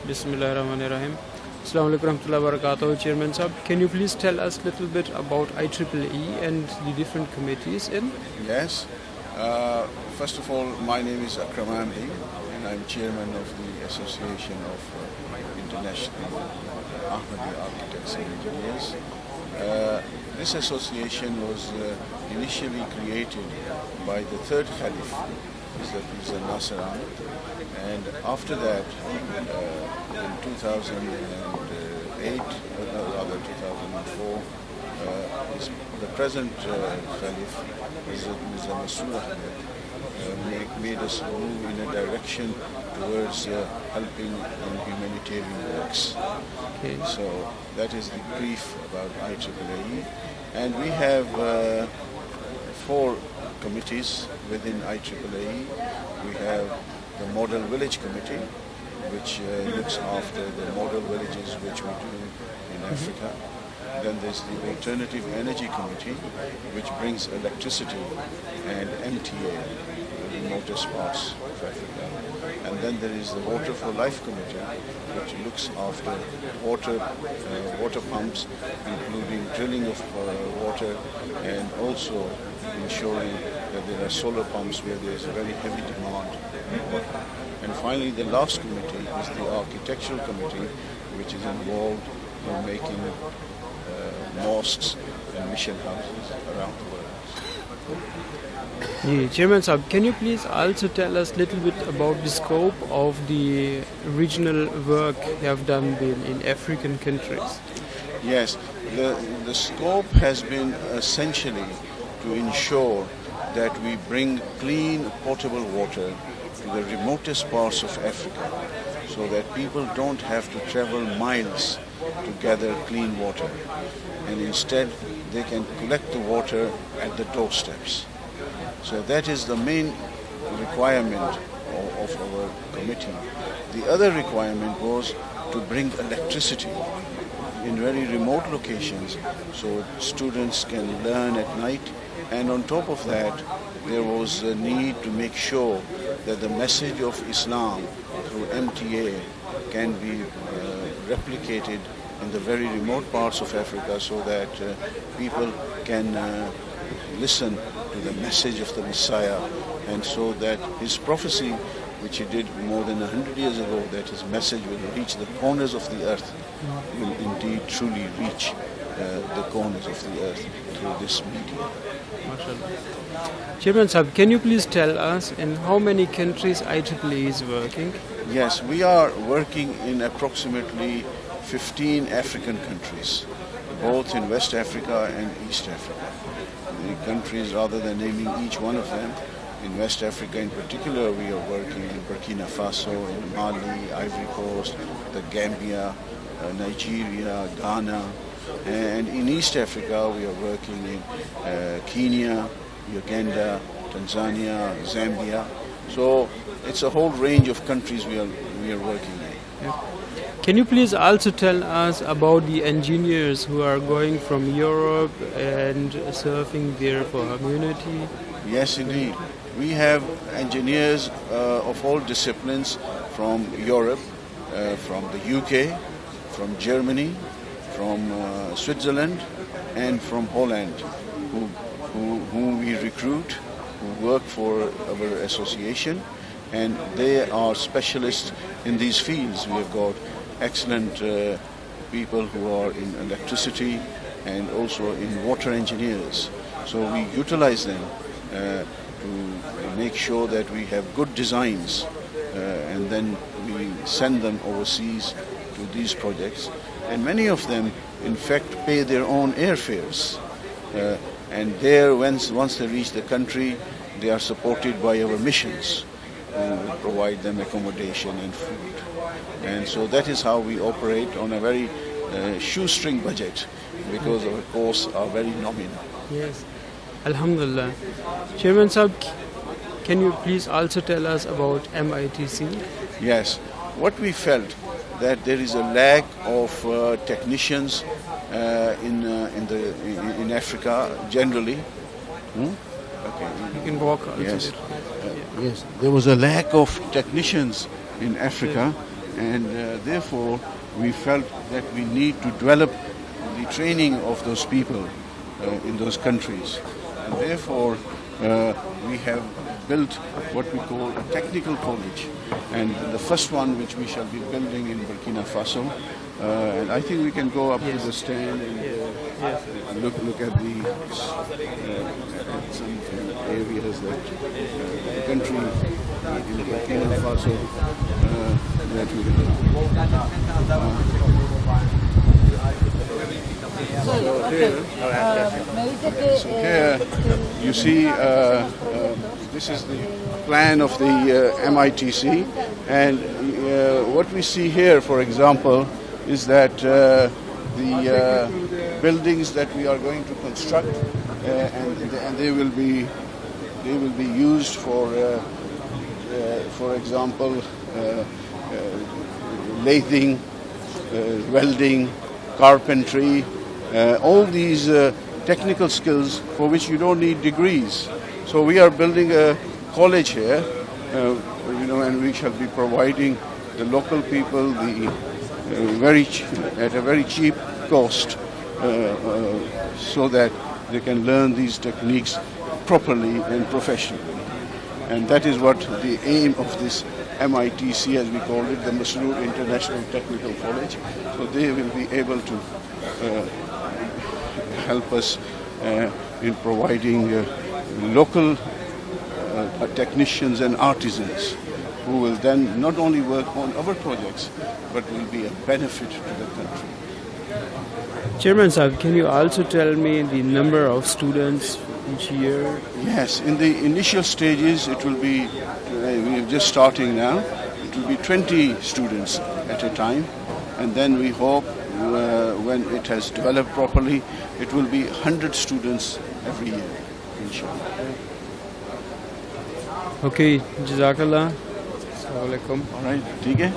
Bismillahirrahmanirrahim. Assalamu alaikum warahmatullahi wabarakatuh. Chairman Sahab, can you please tell us a little bit about IAAAE and the different committees in? Yes. First of all, my name is Akram Ahmedi, and I'm chairman of the Association of International Ahmadi Architects and Engineers. This association was initially created by the third Caliph, that is Nasser, and after that, in 2008, rather 2004, the present Caliph, Mirza Masroor Ahmed, made us move in a direction towards helping in humanitarian works. Okay. So that is the brief about IAAAE. And we have 4 committees within IAAAE. We have the Model Village Committee, which looks after the model villages which we do in Africa. Then there's the Alternative Energy Committee, which brings electricity and MTA, the remotest parts of Africa. And then there is the Water for Life Committee, which looks after water pumps, including drilling of water, and also ensuring that there are solar pumps where there is a very heavy demand for water. And finally, the last committee is the Architectural Committee, which is involved in making mosques and mission houses around the world. Chairman Sahab, can you please also tell us a little bit about the scope of the regional work you have done in African countries? Yes, the scope has been essentially to ensure that we bring clean, potable water to the remotest parts of Africa, so that people don't have to travel miles to gather clean water, and instead they can collect the water at the doorsteps. So that is the main requirement of our committee. The other requirement was to bring electricity in very remote locations so students can learn at night, and on top of that there was a need to make sure that the message of Islam through MTA can be replicated in the very remote parts of Africa, so that people can listen to the message of the Messiah, and so that his prophecy, which he did more than 100 years ago, that his message will reach the corners of the earth, will indeed truly reach the corners of the earth through this medium. Chairman Sahab, can you please tell us in how many countries IAAAE is working? Yes, we are working in approximately 15 African countries, both in West Africa and East Africa. The countries, rather than naming each one of them, in West Africa in particular, we are working in Burkina Faso, in Mali, Ivory Coast, the Gambia, Nigeria, Ghana, and in East Africa we are working in Kenya, Uganda, Tanzania, Zambia. So it's a whole range of countries we are working in. Yeah. Can you please also tell us about the engineers who are going from Europe and serving there for community? Yes, indeed. We have engineers of all disciplines from Europe, from the UK, from Germany, from Switzerland, and from Holland, whom we recruit, who work for our association, and they are specialists in these fields. We have got excellent people who are in electricity and also in water engineers. So we utilize them to make sure that we have good designs, and then we send them overseas to these projects. And many of them, in fact, pay their own airfares. And there, once they reach the country, they are supported by our missions, who provide them accommodation and food. And so that is how we operate on a very shoestring budget, because our costs are very nominal. Yes. Alhamdulillah. Chairman Sahab, can you please also tell us about MITC? Yes. What we felt that there is a lack of technicians in Africa generally. Okay. You can walk. Yes. Yes. There was a lack of technicians in Africa, and therefore we felt that we need to develop the training of those people in those countries, and therefore we have built what we call a technical college, and the first one which we shall be building in Burkina Faso, and I think we can go up to the stand and look at the at some areas that the country in Burkina Faso that we So here you see this is the plan of the MITC, and what we see here, for example, is that the buildings that we are going to construct, and they will be used for example, lathing, welding, carpentry, all these technical skills for which you don't need degrees. So we are building a college here, and we shall be providing the local people at a very cheap cost, so that they can learn these techniques properly and professionally. And that is what the aim of this MITC, as we call it, the Masroor International Technical College. So they will be able to help us in providing local technicians and artisans who will then not only work on our projects, but will be a benefit to the country. Chairman Sahib, can you also tell me the number of students each year? Yes, in the initial stages it will be, we are just starting now, it will be 20 students at a time, and then we hope when it has developed properly, it will be 100 students every year, inshallah. Okay, Jazakallah. Assalamu alaikum. All right, ठीक है?